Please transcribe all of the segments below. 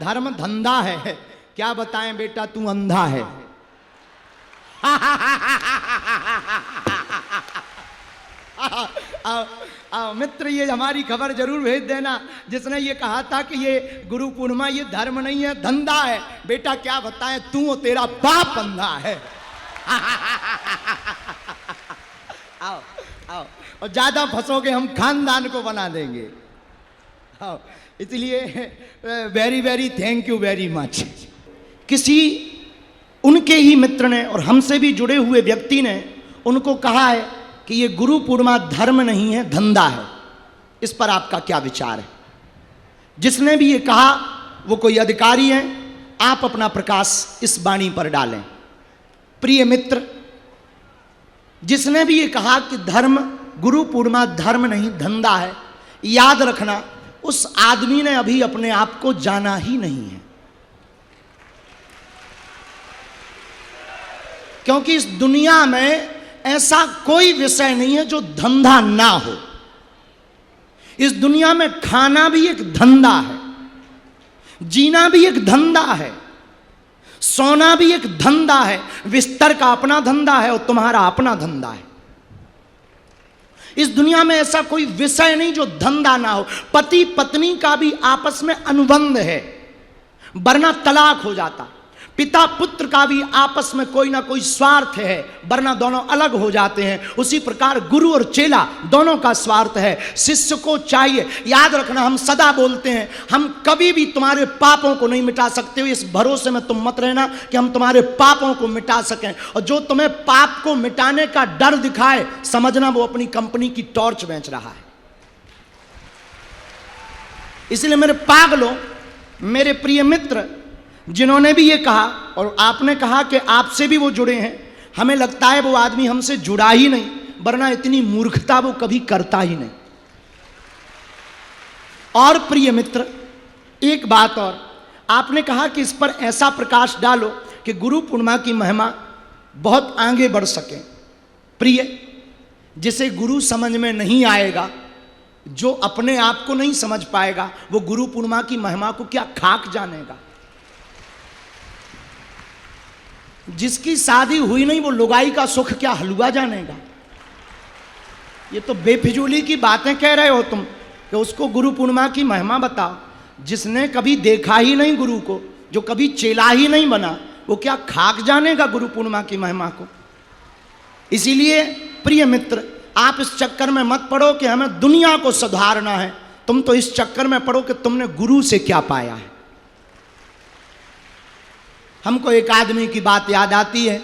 धर्म धंधा है, क्या बताएं बेटा तू अंधा है। मित्र ये हमारी खबर जरूर भेज देना जिसने ये कहा था कि ये गुरु पूर्णिमा ये धर्म नहीं है धंधा है। बेटा क्या बताएं तू और तेरा बाप अंधा है। आओ आओ, और ज्यादा फंसोगे हम खानदान को बना देंगे। आओ, इसलिए very very thank you very much. किसी उनके ही मित्र ने और हमसे भी जुड़े हुए व्यक्ति ने उनको कहा है कि ये गुरु पूर्णिमा धर्म नहीं है धंधा है। इस पर आपका क्या विचार है? जिसने भी ये कहा वो कोई अधिकारी है, आप अपना प्रकाश इस वाणी पर डालें। प्रिय मित्र, जिसने भी ये कहा कि धर्म गुरु पूर्णिमा धर्म नहीं धंधा है, याद रखना उस आदमी ने अभी अपने आप को जाना ही नहीं है। क्योंकि इस दुनिया में ऐसा कोई विषय नहीं है जो धंधा ना हो। इस दुनिया में खाना भी एक धंधा है, जीना भी एक धंधा है, सोना भी एक धंधा है, बिस्तर का अपना धंधा है और तुम्हारा अपना धंधा है। इस दुनिया में ऐसा कोई विषय नहीं जो धंधा ना हो। पति पत्नी का भी आपस में अनुबंध है, वरना तलाक हो जाता। पिता पुत्र का भी आपस में कोई ना कोई स्वार्थ है, वरना दोनों अलग हो जाते हैं। उसी प्रकार गुरु और चेला दोनों का स्वार्थ है। शिष्य को चाहिए, याद रखना हम सदा बोलते हैं हम कभी भी तुम्हारे पापों को नहीं मिटा सकते हो। इस भरोसे में तुम मत रहना कि हम तुम्हारे पापों को मिटा सकें। और जो तुम्हें पाप को मिटाने का डर दिखाए, समझना वो अपनी कंपनी की टॉर्च बेच रहा है। इसलिए मेरे पागलों, मेरे प्रिय मित्र जिन्होंने भी ये कहा और आपने कहा कि आपसे भी वो जुड़े हैं, हमें लगता है वो आदमी हमसे जुड़ा ही नहीं, वरना इतनी मूर्खता वो कभी करता ही नहीं। और प्रिय मित्र एक बात और, आपने कहा कि इस पर ऐसा प्रकाश डालो कि गुरु पूर्णिमा की महिमा बहुत आगे बढ़ सके। प्रिय, जिसे गुरु समझ में नहीं आएगा, जो अपने आप को नहीं समझ पाएगा, वो गुरु पूर्णिमा की महिमा को क्या खाक जानेगा। जिसकी शादी हुई नहीं वो लुगाई का सुख क्या हलवा जानेगा। ये तो बेफिजूली की बातें कह रहे हो तुम कि उसको गुरु पूर्णिमा की महिमा बताओ। जिसने कभी देखा ही नहीं गुरु को, जो कभी चेला ही नहीं बना, वो क्या खाक जानेगा गुरु पूर्णिमा की महिमा को। इसीलिए प्रिय मित्र, आप इस चक्कर में मत पड़ो कि हमें दुनिया को सुधारना है। तुम तो इस चक्कर में पड़ो कि तुमने गुरु से क्या पाया है। हमको एक आदमी की बात याद आती है।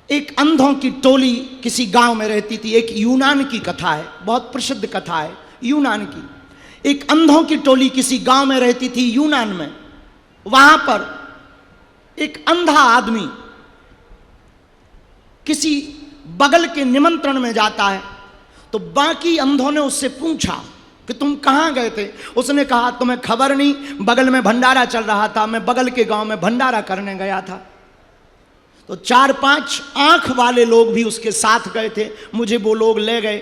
एक अंधों की टोली किसी गांव में रहती थी। एक यूनान की कथा है, बहुत प्रसिद्ध कथा है यूनान की। एक अंधों की टोली किसी गांव में रहती थी यूनान में। वहां पर एक अंधा आदमी किसी बगल के निमंत्रण में जाता है, तो बाकी अंधों ने उससे पूछा कि तुम कहाँ गए थे। उसने कहा तुम्हें खबर नहीं, बगल में भंडारा चल रहा था, मैं बगल के गांव में भंडारा करने गया था। तो 4-5 आंख वाले लोग भी उसके साथ गए थे, मुझे वो लोग ले गए।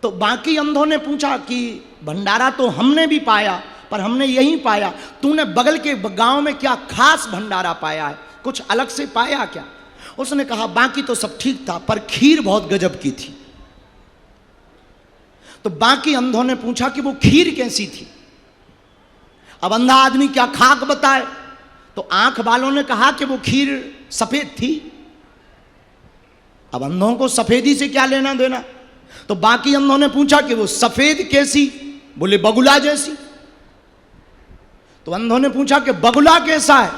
तो बाकी अंधों ने पूछा कि भंडारा तो हमने भी पाया, पर हमने यहीं पाया, तूने बगल के गांव में क्या खास भंडारा पाया है, कुछ अलग से पाया क्या। उसने कहा बाकी तो सब ठीक था, पर खीर बहुत गजब की थी। तो बाकी अंधों ने पूछा कि वो खीर कैसी थी। अब अंधा आदमी क्या खाक बताए, तो आंख वालों ने कहा कि वो खीर सफेद थी। अब अंधों को सफेदी से क्या लेना देना। तो बाकी अंधों ने पूछा कि वो सफेद कैसी, बोले बगुला जैसी। तो अंधों ने पूछा कि बगुला कैसा है।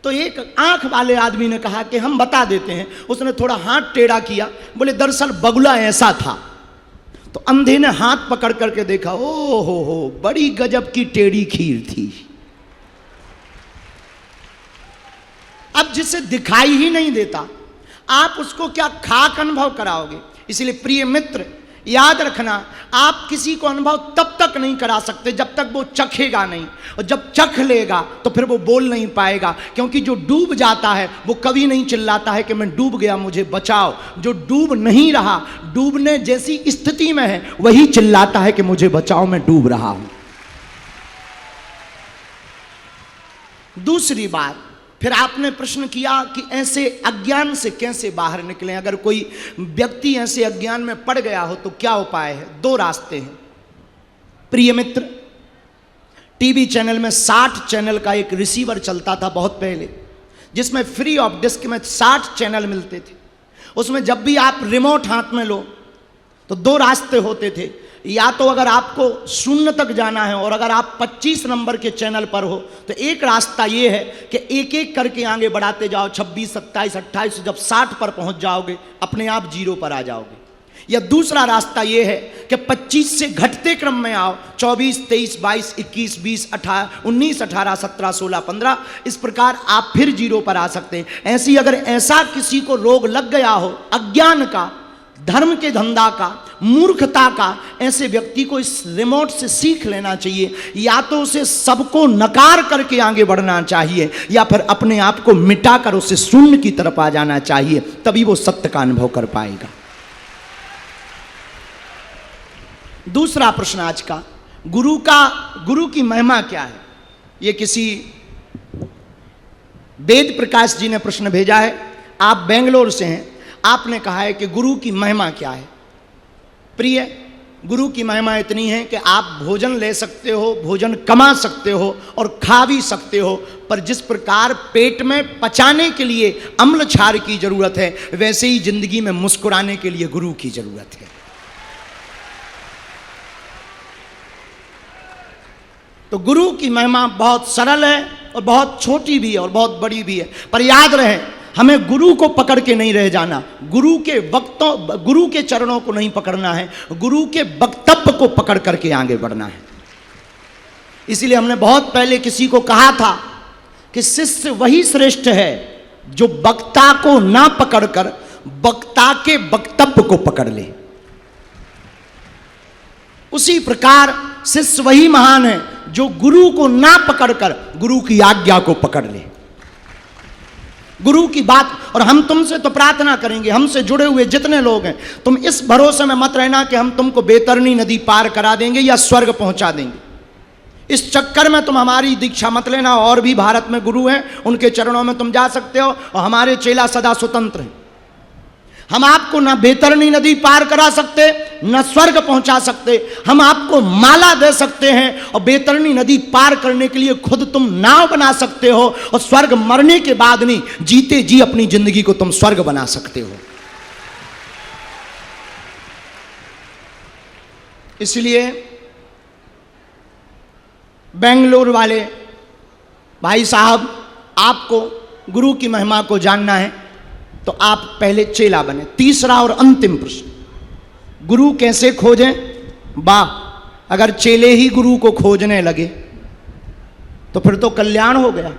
तो एक आंख वाले आदमी ने कहा कि हम बता देते हैं। उसने थोड़ा हाथ टेढ़ा किया, बोले दरअसल बगुला ऐसा था। तो अंधे ने हाथ पकड़ करके देखा, ओ हो बड़ी गजब की टेढ़ी खीर थी। अब जिसे दिखाई ही नहीं देता, आप उसको क्या खाक अनुभव कराओगे। इसलिए प्रिय मित्र याद रखना, आप किसी को अनुभव तब तक नहीं करा सकते जब तक वो चखेगा नहीं, और जब चख लेगा तो फिर वो बोल नहीं पाएगा। क्योंकि जो डूब जाता है वो कभी नहीं चिल्लाता है कि मैं डूब गया मुझे बचाओ। जो डूब नहीं रहा, डूबने जैसी स्थिति में है, वही चिल्लाता है कि मुझे बचाओ मैं डूब रहा हूं। दूसरी बात, फिर आपने प्रश्न किया कि ऐसे अज्ञान से कैसे बाहर निकलें। अगर कोई व्यक्ति ऐसे अज्ञान में पड़ गया हो तो क्या उपाय है? दो रास्ते हैं। प्रिय मित्र, टीवी चैनल में 60 चैनल का एक रिसीवर चलता था बहुत पहले, जिसमें फ्री ऑफ डिस्क में 60 चैनल मिलते थे। उसमें जब भी आप रिमोट हाथ में लो तो दो रास्ते होते थे। या तो अगर आपको 0 तक जाना है और अगर आप 25 नंबर के चैनल पर हो तो एक रास्ता ये है कि एक एक करके आगे बढ़ाते जाओ, 26, 27, 28, जब 60 पर पहुंच जाओगे अपने आप 0 पर आ जाओगे। या दूसरा रास्ता ये है कि 25 से घटते क्रम में आओ, 24, 23, 22, 21, 20, 19, 18, 17, 16, 15, इस प्रकार आप फिर 0 पर आ सकते हैं। ऐसी अगर ऐसा किसी को रोग लग गया हो अज्ञान का, धर्म के धंधा का, मूर्खता का, ऐसे व्यक्ति को इस रिमोट से सीख लेना चाहिए। या तो उसे सबको नकार करके आगे बढ़ना चाहिए या फिर अपने आप को मिटाकर उसे शून्य की तरफ आ जाना चाहिए, तभी वो सत्य का अनुभव कर पाएगा। दूसरा प्रश्न आज का, गुरु की महिमा क्या है? ये किसी वेद प्रकाश जी ने प्रश्न भेजा है। आप बेंगलोर से हैं। आपने कहा है कि गुरु की महिमा क्या है? प्रिय, गुरु की महिमा इतनी है कि आप भोजन ले सकते हो, भोजन कमा सकते हो और खा भी सकते हो, पर जिस प्रकार पेट में पचाने के लिए अम्ल क्षार की जरूरत है, वैसे ही जिंदगी में मुस्कुराने के लिए गुरु की जरूरत है। तो गुरु की महिमा बहुत सरल है और बहुत छोटी भी है और बहुत बड़ी भी है, पर याद रहे हमें गुरु को पकड़ के नहीं रह जाना, गुरु के चरणों को नहीं पकड़ना है, गुरु के वक्तव्य को पकड़ करके आगे बढ़ना है। इसीलिए हमने बहुत पहले किसी को कहा था कि शिष्य वही श्रेष्ठ है जो वक्ता को ना पकड़कर वक्ता के वक्तव्य को पकड़ ले। उसी प्रकार शिष्य वही महान है जो गुरु को ना पकड़कर गुरु की आज्ञा को पकड़ ले, गुरु की बात। और हम तुमसे तो प्रार्थना करेंगे, हमसे जुड़े हुए जितने लोग हैं, तुम इस भरोसे में मत रहना कि हम तुमको बैतरणी नदी पार करा देंगे या स्वर्ग पहुंचा देंगे। इस चक्कर में तुम हमारी दीक्षा मत लेना। और भी भारत में गुरु हैं, उनके चरणों में तुम जा सकते हो और हमारे चेला सदा स्वतंत्र हैं। हम आपको ना बैतरणी नदी पार करा सकते, न स्वर्ग पहुंचा सकते। हम आपको माला दे सकते हैं और बैतरणी नदी पार करने के लिए खुद तुम नाव बना सकते हो, और स्वर्ग मरने के बाद नहीं, जीते जी अपनी जिंदगी को तुम स्वर्ग बना सकते हो। इसलिए बेंगलुरु वाले भाई साहब, आपको गुरु की महिमा को जानना है तो आप पहले चेला बने। तीसरा और अंतिम प्रश्न, गुरु कैसे खोजें? वाह, अगर चेले ही गुरु को खोजने लगे तो फिर तो कल्याण हो गया।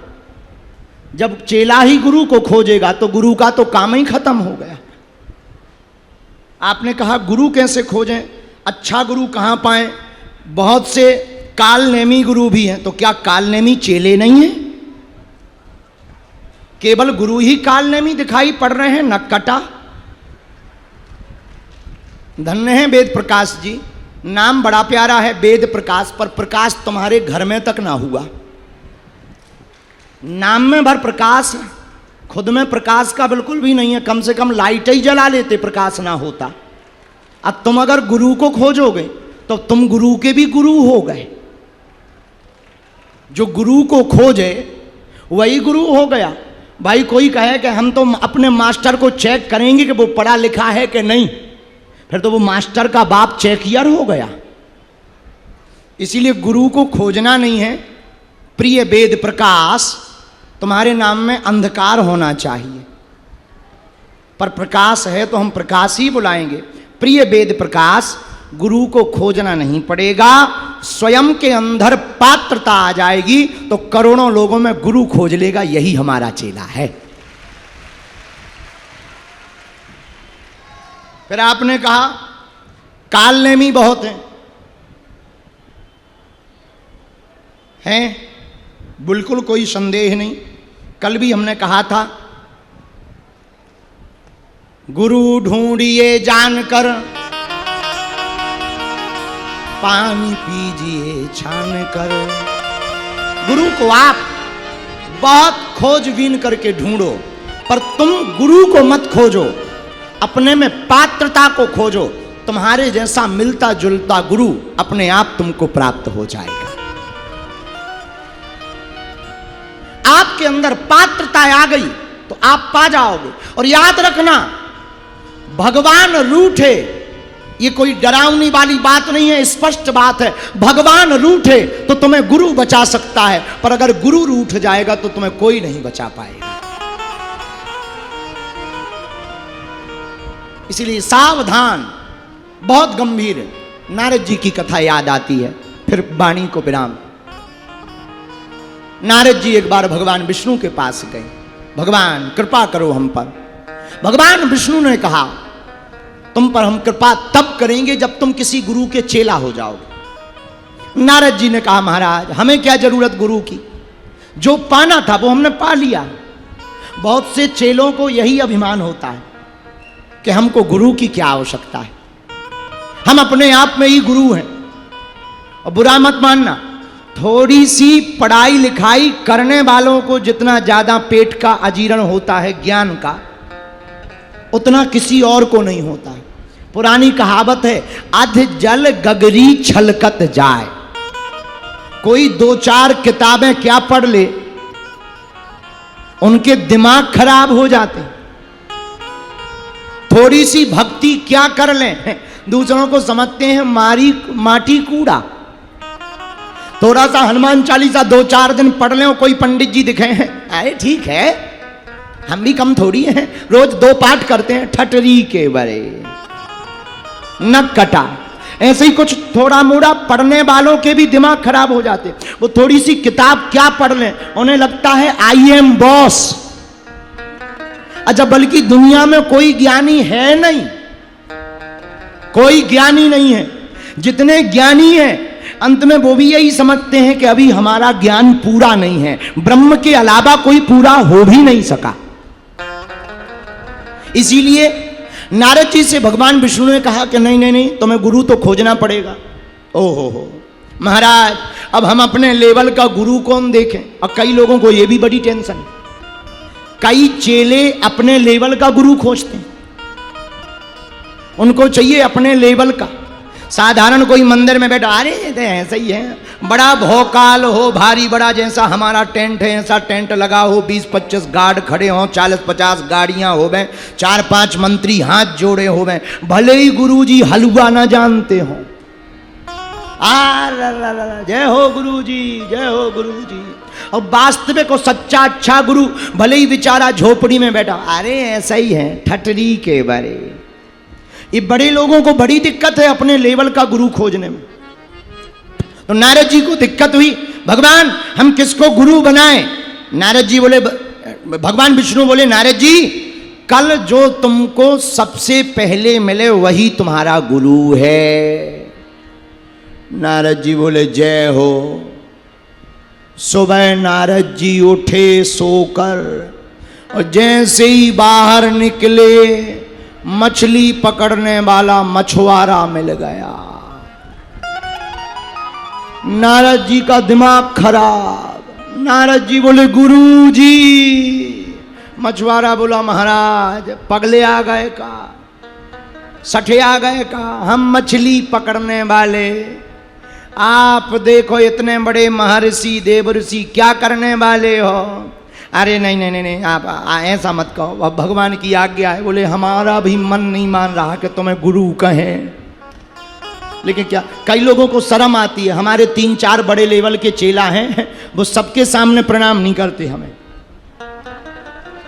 जब चेला ही गुरु को खोजेगा तो गुरु का तो काम ही खत्म हो गया। आपने कहा गुरु कैसे खोजें, अच्छा गुरु कहां पाएं? बहुत से कालनेमी गुरु भी हैं, तो क्या कालनेमी चेले नहीं हैं? केवल गुरु ही कालनेमी दिखाई पड़ रहे हैं, नक्कटा। धन्य है वेद प्रकाश जी, नाम बड़ा प्यारा है वेद प्रकाश, पर प्रकाश तुम्हारे घर में तक ना हुआ। नाम में भर प्रकाश है, खुद में प्रकाश का बिल्कुल भी नहीं है। कम से कम लाइट ही जला लेते, प्रकाश ना होता। अब तुम अगर गुरु को खोजोगे तो तुम गुरु के भी गुरु हो गए। जो गुरु को खोजे वही गुरु हो गया। भाई कोई कहे कि हम तो अपने मास्टर को चेक करेंगे कि वो पढ़ा लिखा है कि नहीं, फिर तो वो मास्टर का बाप चेकियर हो गया। इसीलिए गुरु को खोजना नहीं है। प्रिय वेद प्रकाश, तुम्हारे नाम में अंधकार होना चाहिए, पर प्रकाश है तो हम प्रकाश ही बुलाएंगे। प्रिय वेद प्रकाश, गुरु को खोजना नहीं पड़ेगा, स्वयं के अंदर पात्रता आ जाएगी तो करोड़ों लोगों में गुरु खोज लेगा। यही हमारा चेला है। फिर आपने कहा कालनेमी बहुत हैं, बिल्कुल कोई संदेह नहीं। कल भी हमने कहा था, गुरु ढूंढिए जानकर, पानी पीजिए छान कर। गुरु को आप बहुत खोजबीन करके ढूंढो, पर तुम गुरु को मत खोजो, अपने में पात्रता को खोजो। तुम्हारे जैसा मिलता जुलता गुरु अपने आप तुमको प्राप्त हो जाएगा। आपके अंदर पात्रता आ गई तो आप पा जाओगे। और याद रखना, भगवान रूठे, ये कोई डरावनी वाली बात नहीं है, स्पष्ट बात है। भगवान रूठे तो तुम्हें गुरु बचा सकता है, पर अगर गुरु रूठ जाएगा तो तुम्हें कोई नहीं बचा पाएगा। इसलिए सावधान, बहुत गंभीर है। नारद जी की कथा याद आती है, फिर वाणी को विराम। नारद जी एक बार भगवान विष्णु के पास गए, भगवान कृपा करो हम पर। भगवान विष्णु ने कहा, तुम पर हम कृपा तब करेंगे जब तुम किसी गुरु के चेला हो जाओगे। नारद जी ने कहा, महाराज हमें क्या जरूरत गुरु की, जो पाना था वो हमने पा लिया। बहुत से चेलों को यही अभिमान होता है कि हमको गुरु की क्या आवश्यकता है, हम अपने आप में ही गुरु हैं। और बुरा मत मानना, थोड़ी सी पढ़ाई लिखाई करने वालों को जितना ज्यादा पेट का अजीर्ण होता है ज्ञान का, उतना किसी और को नहीं होता है। पुरानी कहावत है, अध जल गगरी छलकत जाए। कोई दो चार किताबें क्या पढ़ ले, उनके दिमाग खराब हो जाते। थोड़ी सी भक्ति क्या कर लें, दूसरों को समझते हैं माटी कूड़ा। थोड़ा सा हनुमान चालीसा दो चार दिन पढ़ लें, कोई पंडित जी दिखे हैं, अरे ठीक है, हम भी कम थोड़ी हैं, रोज 2 पाठ करते हैं, ठटरी के बरे नक कटा। ऐसे ही कुछ थोड़ा मोड़ा पढ़ने वालों के भी दिमाग खराब हो जाते। वो थोड़ी सी किताब क्या पढ़ लें, उन्हें लगता है आई एम बॉस। अच्छा, बल्कि दुनिया में कोई ज्ञानी है नहीं, कोई ज्ञानी नहीं है। जितने ज्ञानी हैं अंत में वो भी यही समझते हैं कि अभी हमारा ज्ञान पूरा नहीं है, ब्रह्म के अलावा कोई पूरा हो भी नहीं सका। इसीलिए नारद जी से भगवान विष्णु ने कहा कि नहीं नहीं नहीं, तुम्हें गुरु तो खोजना पड़ेगा। ओहो हो महाराज, अब हम अपने लेवल का गुरु कौन देखें। और कई लोगों को यह भी बड़ी टेंशन है, कई चेले अपने लेवल का गुरु खोजते हैं, उनको चाहिए अपने लेवल का। साधारण कोई मंदिर में बैठा, अरे ये तो ऐसा ही है, बड़ा भौकाल हो, भारी बड़ा जैसा हमारा टेंट है ऐसा टेंट लगा हो, 20-25 गार्ड खड़े हों, 40-50 गाड़ियां हो गए, 4-5 मंत्री हाथ जोड़े हो गए, भले ही गुरुजी हलवा ना जानते हो। जय हो गुरुजी, जय हो गुरुजी। और वास्तविक और सच्चा अच्छा गुरु भले ही बेचारा झोपड़ी में बैठा, अरे ऐसा ही है, ठटरी के बारे। ये बड़े लोगों को बड़ी दिक्कत है अपने लेवल का गुरु खोजने में। तो नारद जी को दिक्कत हुई, भगवान हम किसको गुरु बनाएं। नारद जी बोले, भगवान विष्णु बोले, नारद जी कल जो तुमको सबसे पहले मिले वही तुम्हारा गुरु है। नारद जी बोले, जय हो। सुबह नारद जी उठे सोकर और जैसे ही बाहर निकले मछली पकड़ने वाला मछुआरा मिल गया। नारद जी का दिमाग खराब। नारद जी बोले, गुरु जी। मछुआरा बोला, महाराज पगले आ गए का, सठे आ गए का, हम मछली पकड़ने वाले, आप देखो इतने बड़े महर्षि देवर्षि क्या करने वाले हो। अरे नहीं नहीं नहीं, आप ऐसा मत कहो, अब भगवान की आज्ञा है। बोले, हमारा भी मन नहीं मान रहा कि तुम्हें गुरु कहें, लेकिन क्या, कई लोगों को शर्म आती है। हमारे 3-4 बड़े लेवल के चेला हैं, वो सबके सामने प्रणाम नहीं करते हमें।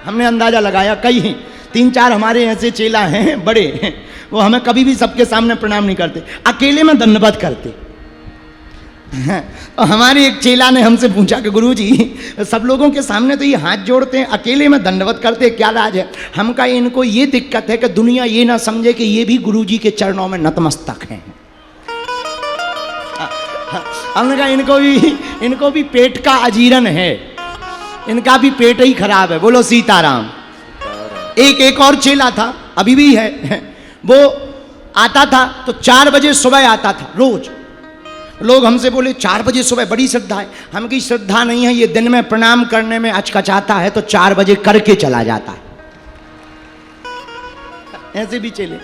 हमने अंदाजा लगाया, कई 3-4 हमारे ऐसे चेला हैं बड़े, वो हमें कभी भी सबके सामने प्रणाम नहीं करते, अकेले में दंडवत करते। और हमारे एक चेला ने हमसे पूछा कि गुरुजी सब लोगों के सामने तो ये हाथ जोड़ते हैं, अकेले में दंडवत करते हैं, क्या राज है। हम कहा, इनको ये दिक्कत है कि दुनिया ये ना समझे कि ये भी गुरुजी के चरणों में नतमस्तक हैं। हमने कहा, इनको भी पेट का अजीर्ण है, इनका भी पेट ही खराब है। बोलो सीताराम। एक और चेला था, अभी भी है, वो आता था तो 4 बजे सुबह आता था रोज। लोग हमसे बोले 4 बजे सुबह बड़ी श्रद्धा है। हम की श्रद्धा नहीं है, ये दिन में प्रणाम करने में अचकचाता है तो 4 बजे करके चला जाता है। ऐसे भी चले।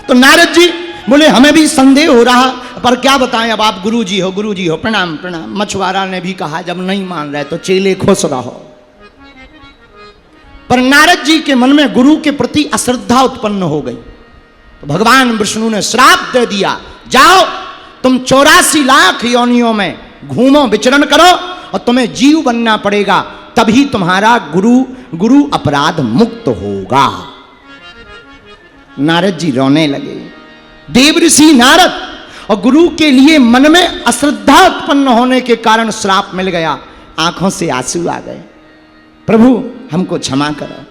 तो नारद जी बोले हमें भी संदेह हो रहा, पर क्या बताएं, अब आप गुरु जी हो, प्रणाम प्रणाम। मछुआरा ने भी कहा जब नहीं मान रहे तो चेले खुश रहो। पर नारद जी के मन में गुरु के प्रति अश्रद्धा उत्पन्न हो गई। तो भगवान विष्णु ने श्राप दे दिया, जाओ तुम 84 लाख योनियों में घूमो, विचरण करो और तुम्हें जीव बनना पड़ेगा, तभी तुम्हारा गुरु अपराध मुक्त होगा। नारद जी रोने लगे। देव ऋषि नारद और गुरु के लिए मन में अश्रद्धा उत्पन्न होने के कारण श्राप मिल गया। आंखों से आंसू आ गए। प्रभु हमको क्षमा करो।